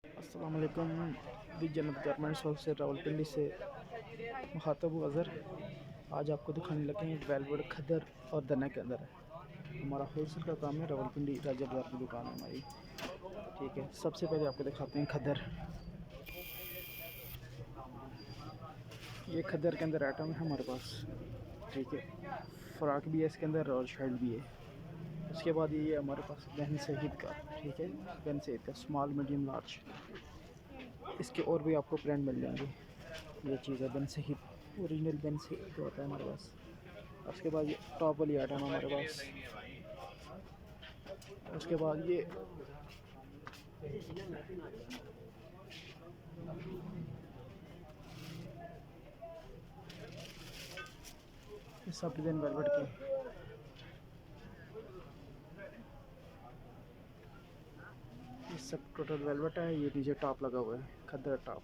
अस्सलाम वालेकुम। दी जन्नत गारमेंट्स हाउस से रावलपिंडी से मुखातब अज़हर। आज आपको दिखाने लगे हैं वेलवेट खदर और दना के अंदर है। हमारा होलसेल का काम है। रावलपिंडी राजा बाज़ार की दुकान है हमारी। ठीक है, सबसे पहले आपको दिखाते हैं खदर। ये खदर के अंदर आइटम है हमारे पास। ठीक है, फ़्रॉक भी है इसके अंदर और शर्ट भी है। उसके बाद ये हमारे पास बहन सईद का। ठीक है, बहन सईद का स्मॉल मीडियम लार्ज। इसके और भी आपको ब्रांड मिल जाएंगे। ये चीज़ है बन सहीद, ओरिजिनल बन सहीद का होता है हमारे पास। उसके बाद ये टॉप वाली आइटम है हमारे पास। उसके बाद ये सब डिज़ाइन वेलवेट के। ये सब टोटल वेलवेट है। ये नीचे टॉप लगा हुआ है, खद्दर टॉप।